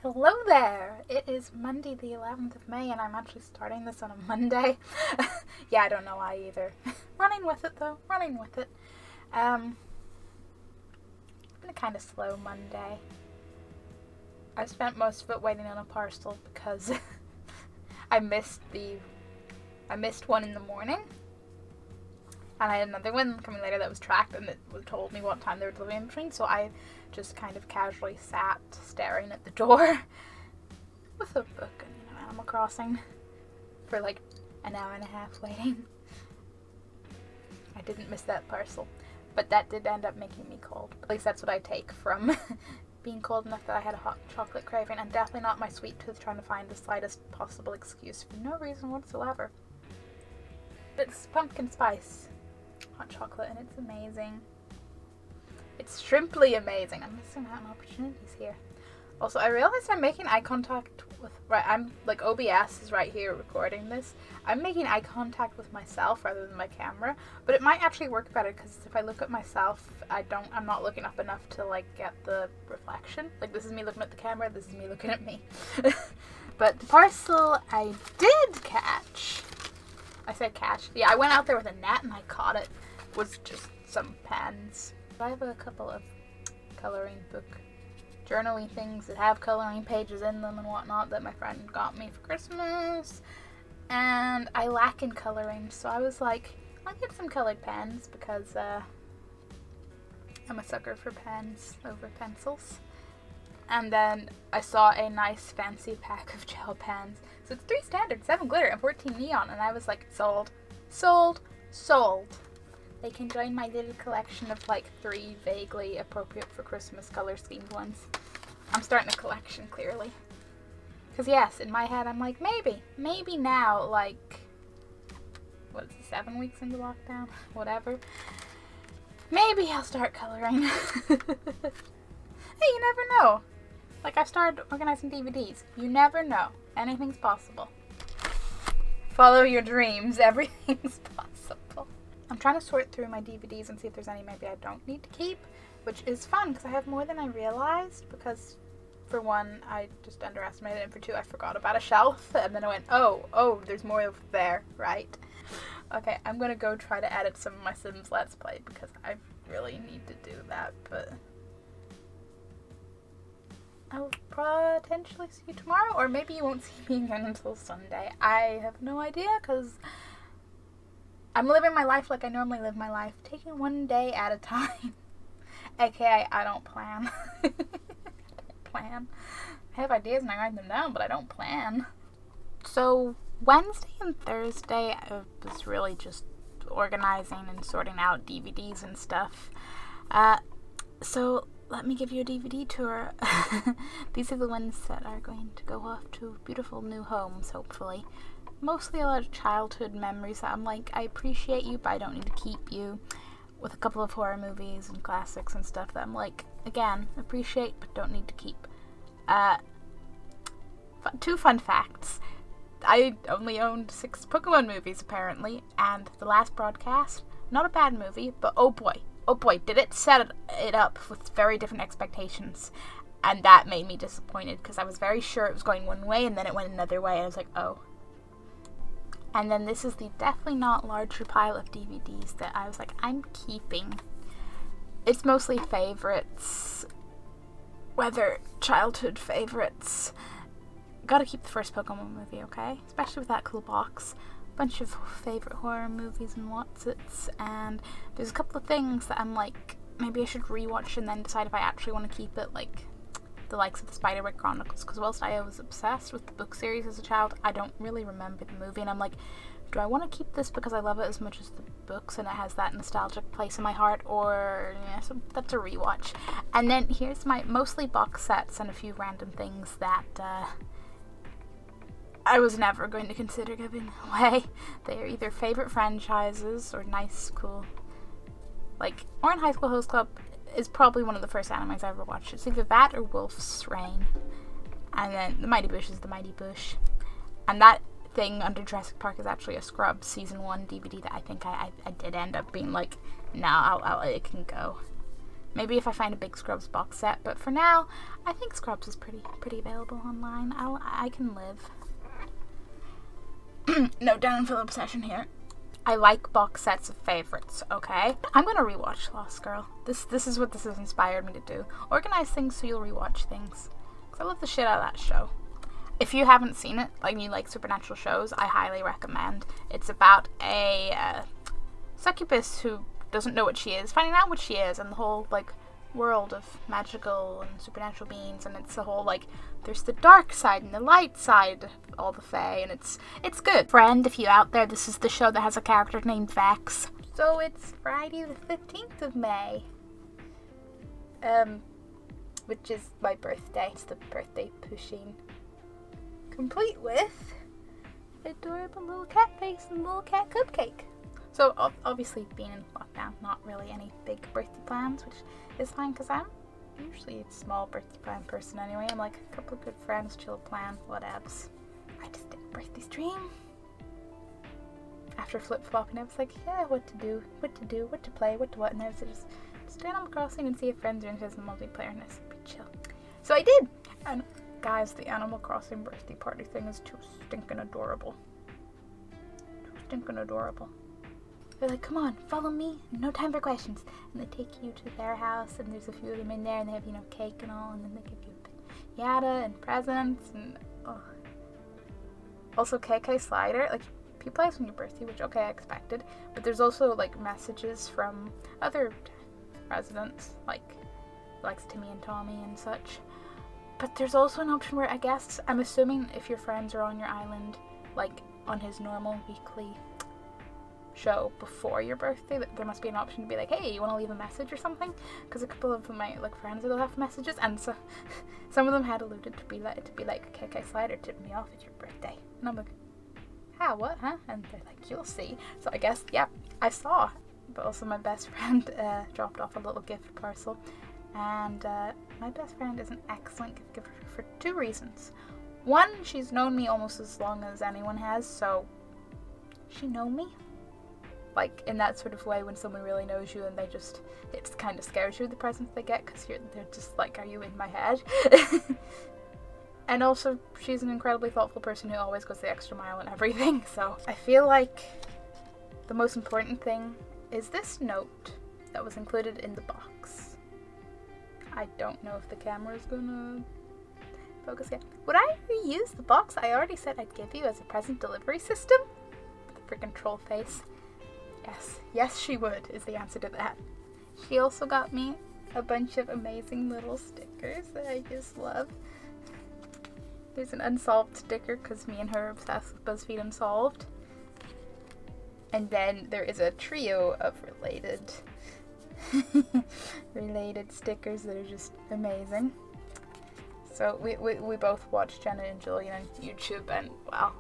Hello there! It is Monday the 11th of May and I'm actually starting this on a Monday. Yeah, I don't know why either. Running with it though, running with it. It's been a kind of slow Monday. I spent most of it waiting on a parcel because I missed one in the morning. And I had another one coming later that was tracked and it told me what time they were delivering in between, so I just kind of casually sat staring at the door with a book and Animal Crossing for like an hour and a half waiting. I didn't miss that parcel, but that did end up making me cold. At least that's what I take from being cold enough that I had a hot chocolate craving, and definitely not my sweet tooth trying to find the slightest possible excuse for no reason whatsoever. It's pumpkin spice hot chocolate and it's amazing. It's shrimply amazing. I'm missing out on opportunities here. Also, I realized I'm making eye contact with, I'm like, OBS is right here recording this. I'm making eye contact with myself rather than my camera, but it might actually work better because if I look at myself, I'm not looking up enough to like get the reflection. Like, this is me looking at the camera, this is me looking at me. But the parcel I did catch. I said catch. Yeah, I went out there with a net and I caught it. It was just some pens. I have a couple of coloring book journaling things that have coloring pages in them and whatnot that my friend got me for Christmas. And I lack in coloring, so I was like, I'll get some colored pens because I'm a sucker for pens over pencils. And then I saw a nice fancy pack of gel pens. So it's 3 standard, 7 glitter, and 14 neon. And I was like, sold, sold, sold. They can join my little collection of like 3 vaguely appropriate for Christmas color schemed ones. I'm starting a collection, clearly. Because yes, in my head I'm like, maybe now, like, what is it, 7 weeks into lockdown? Whatever. Maybe I'll start coloring. Hey, you never know. Like, I started organizing DVDs. You never know. Anything's possible. Follow your dreams. Everything's possible. I'm trying to sort through my DVDs and see if there's any maybe I don't need to keep, which is fun because I have more than I realized because, for one, I just underestimated it, and for 2, I forgot about a shelf, and then I went, oh, there's more over there, right? Okay, I'm gonna go try to edit some of my Sims Let's Play because I really need to do that, but I'll potentially see you tomorrow, or maybe you won't see me again until Sunday. I have no idea, because I'm living my life like I normally live my life, taking one day at a time. AKA, I don't plan. I don't plan. I have ideas and I write them down, but I don't plan. So, Wednesday and Thursday, I was really just organizing and sorting out DVDs and stuff. So, let me give you a DVD tour. These are the ones that are going to go off to beautiful new homes, hopefully. Mostly a lot of childhood memories that I'm like, I appreciate you, but I don't need to keep you. With a couple of horror movies and classics and stuff that I'm like, again, appreciate, but don't need to keep. 2 fun facts. I only owned 6 Pokemon movies, apparently, and the last broadcast, not a bad movie, but oh boy, did it set it up with very different expectations. And that made me disappointed, because I was very sure it was going one way, and then it went another way, and I was like, oh. And then this is the definitely not larger pile of DVDs that I was like, I'm keeping. It's mostly favorites, whether childhood favorites. Gotta keep the first Pokemon movie, okay? Especially with that cool box. Bunch of favorite horror movies and what's-its, and there's a couple of things that I'm like, maybe I should rewatch and then decide if I actually want to keep it, like the likes of the Spiderwick Chronicles, because whilst I was obsessed with the book series as a child, I don't really remember the movie, and I'm like, do I want to keep this because I love it as much as the books and it has that nostalgic place in my heart, or, yeah, so that's a rewatch. And then here's my mostly box sets and a few random things that, I was never going to consider giving away. They are either favorite franchises or nice, cool, like, Orin High School Host Club is probably one of the first animes I ever watched. It's either that or Wolf's Rain. And then The Mighty Bush is The Mighty Bush. And that thing under Jurassic Park is actually a Scrubs Season 1 DVD that I think I did end up being like, no, it can go. Maybe if I find a big Scrubs box set, but for now, I think Scrubs is pretty available online. I can live. No downfill obsession here. I like box sets of favorites, okay? I'm gonna rewatch Lost Girl. This is what this has inspired me to do. Organize things so you'll rewatch things. Because I love the shit out of that show. If you haven't seen it, like you like supernatural shows, I highly recommend. It's about a succubus who doesn't know what she is, finding out what she is, and the whole, like, world of magical and supernatural beings, and it's the whole, like, there's the dark side and the light side of all the fae, and it's good. Friend, if you out there, this is the show that has a character named Vex. So it's Friday the 15th of May, which is my birthday. It's the birthday pushing, complete with adorable little cat face and little cat cupcake. So obviously being in lockdown, not really any big birthday plans, which is fine because I'm usually a small birthday plan person anyway. I'm like a couple of good friends, chill plan, whatevs. I just did a birthday stream. After flip-flopping, I was like, yeah, what to do, what to play, what to what, and I was just do Animal Crossing and see if friends are interested in multiplayer, and it's pretty chill. So I did! And guys, the Animal Crossing birthday party thing is too stinking adorable. Too stinking adorable. They're like, come on, follow me, no time for questions. And they take you to their house, and there's a few of them in there, and they have, cake and all, and then they give you a pinata and presents, and oh. Also, KK Slider, like, he plays on your birthday, which, okay, I expected, but there's also, like, messages from other residents, like Timmy and Tommy and such. But there's also an option where, I guess, I'm assuming if your friends are on your island, like, on his normal weekly show before your birthday, there must be an option to be like, hey, you want to leave a message or something? Because a couple of my friends will have messages, and so some of them had alluded to be like KK Slider tipped me off, it's your birthday, and I'm like, how, what, huh? And they're like, you'll see. So I guess, yeah, I saw. But also my best friend dropped off a little gift parcel, and my best friend is an excellent gift giver for two reasons. One, she's known me almost as long as anyone has, so she know me. Like, in that sort of way when someone really knows you and it kind of scares you, the presents they get, because they're just like, are you in my head? And also, she's an incredibly thoughtful person who always goes the extra mile and everything, so I feel like the most important thing is this note that was included in the box. I don't know if the camera's gonna focus yet. Would I reuse the box I already said I'd give you as a present delivery system? The freaking troll face. Yes, she would, is the answer to that. She also got me a bunch of amazing little stickers that I just love. There's an unsolved sticker because me and her are obsessed with BuzzFeed Unsolved. And then there is a trio of related stickers that are just amazing. So we both watch Jenna and Julian on YouTube, and wow.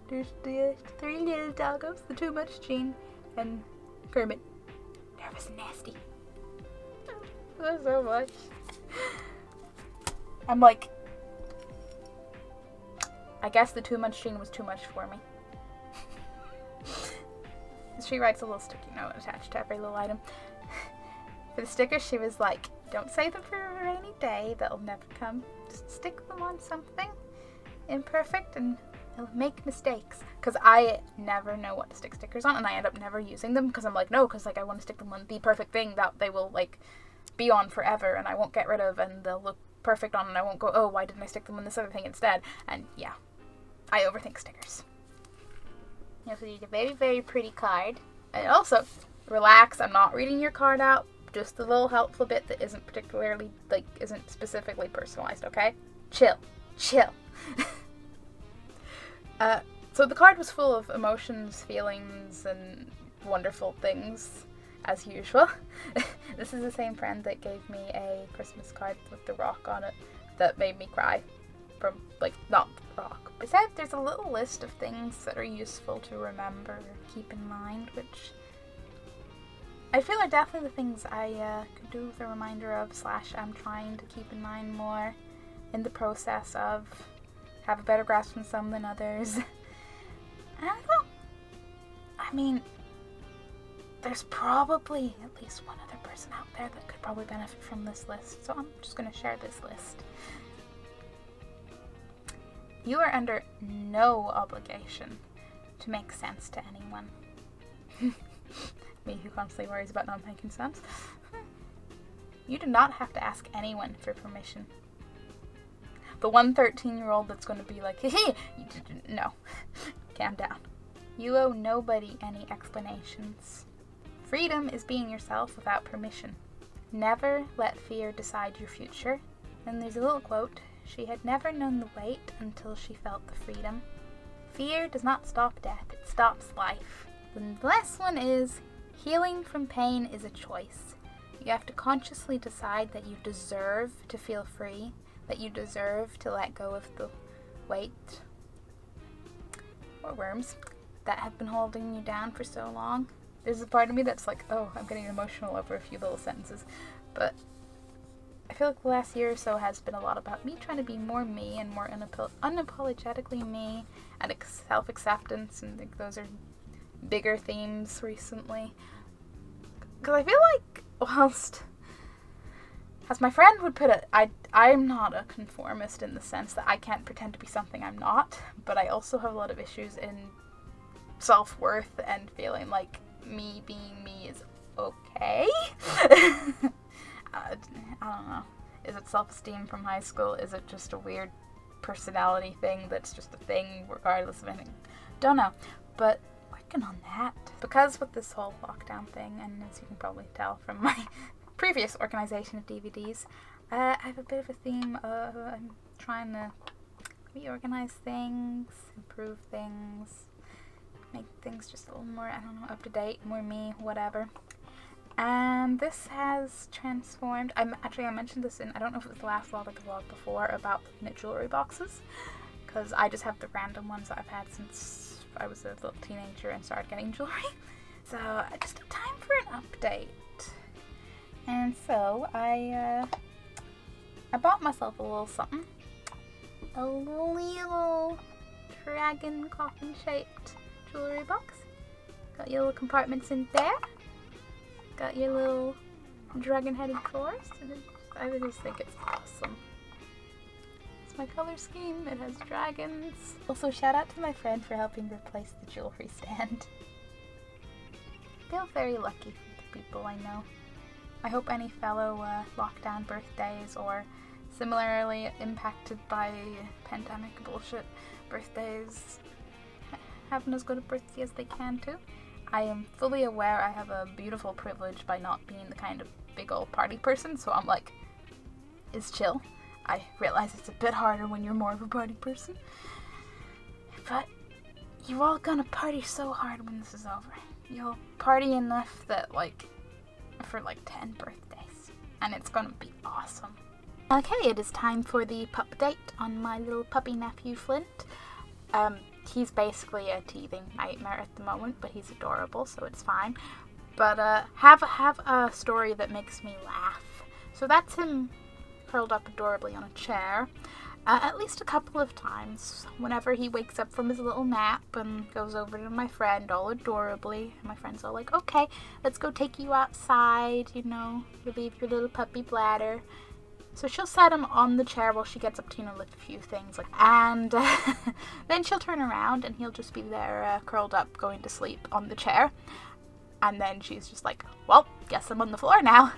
There's the three little doggos, the Too Much Gene, and Kermit. Nervous and nasty. So much. I'm like, I guess the Too Much Gene was too much for me. She writes a little sticky note attached to every little item. For the stickers, she was like, don't save them for a rainy day, that'll never come. Just stick them on something imperfect and they'll make mistakes. Because I never know what to stick stickers on, and I end up never using them because I'm like, no, because like I want to stick them on the perfect thing that they will like be on forever and I won't get rid of, and they'll look perfect on, and I won't go, oh, why didn't I stick them on this other thing instead? And yeah, I overthink stickers. You also need a very, very pretty card. And also, relax, I'm not reading your card out, just the little helpful bit that isn't particularly, like, isn't specifically personalized, okay? Chill. So the card was full of emotions, feelings, and wonderful things, as usual. This is the same friend that gave me a Christmas card with the rock on it that made me cry. From, like, not the rock. Besides, there's a little list of things that are useful to remember or keep in mind, which I feel are definitely the things I could do with a reminder of, / I'm trying to keep in mind more in the process of have a better grasp on some than others. I don't know. I mean, there's probably at least one other person out there that could probably benefit from this list, so I'm just going to share this list. You are under no obligation to make sense to anyone. Me who constantly worries about not making sense. You do not have to ask anyone for permission. The one 13-year-old that's going to be like, hey, no, calm down. You owe nobody any explanations. Freedom is being yourself without permission. Never let fear decide your future. And there's a little quote, she had never known the weight until she felt the freedom. Fear does not stop death, it stops life. The last one is, healing from pain is a choice. You have to consciously decide that you deserve to feel free, that you deserve to let go of the weight or worms that have been holding you down for so long. There's a part of me that's like, oh, I'm getting emotional over a few little sentences, but I feel like the last year or so has been a lot about me trying to be more me and more unapologetically me, and self-acceptance, and I think those are bigger themes recently. Because I feel like, whilst, as my friend would put it, I'm not a conformist in the sense that I can't pretend to be something I'm not, but I also have a lot of issues in self-worth and feeling like me being me is okay. I don't know. Is it self-esteem from high school? Is it just a weird personality thing that's just a thing regardless of anything? Don't know. But working on that. Because with this whole lockdown thing, and as you can probably tell from my previous organization of DVDs, I have a bit of a theme of I'm trying to reorganize things, improve things, make things just a little more, I don't know, up to date, more me, whatever. And this has transformed. I mentioned this in, I don't know if it was the last vlog or the vlog before, about looking at jewelry boxes, because I just have the random ones that I've had since I was a little teenager and started getting jewelry. So just time for an update. And so I bought myself a little something, a little dragon coffin shaped jewelry box. Got your little compartments in there. Got your little dragon-headed drawers, and I just think it's awesome. It's my color scheme, it has dragons. Also, shout out to my friend for helping replace the jewelry stand. I feel very lucky for the people I know. I hope any fellow lockdown birthdays or similarly impacted by pandemic bullshit birthdays having as good a birthday as they can too. I am fully aware I have a beautiful privilege by not being the kind of big old party person, so I'm like, it's chill. I realize it's a bit harder when you're more of a party person. But you're all gonna party so hard when this is over. You'll party enough that for 10 birthdays. And it's gonna be awesome. Okay, it is time for the Pupdate on my little puppy nephew Flint. He's basically a teething nightmare at the moment, but he's adorable, so it's fine. But have a story that makes me laugh. So that's him curled up adorably on a chair, at least a couple of times. Whenever he wakes up from his little nap and goes over to my friend all adorably, and my friend's all like, okay, let's go take you outside, relieve your little puppy bladder. So she'll set him on the chair while she gets up to, lift a few things. And then she'll turn around and he'll just be there curled up, going to sleep on the chair. And then she's just like, well, guess I'm on the floor now.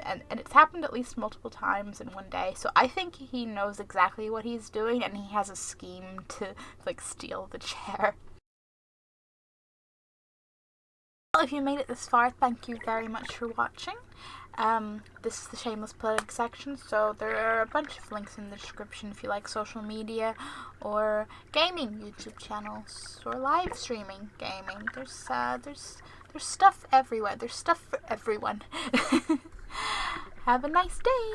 And it's happened at least multiple times in one day. So I think he knows exactly what he's doing, and he has a scheme to, steal the chair. Well, if you made it this far, thank you very much for watching. This is the shameless plug section, so there are a bunch of links in the description if you like social media or gaming YouTube channels or live streaming gaming. There's stuff everywhere. There's stuff for everyone. Have a nice day.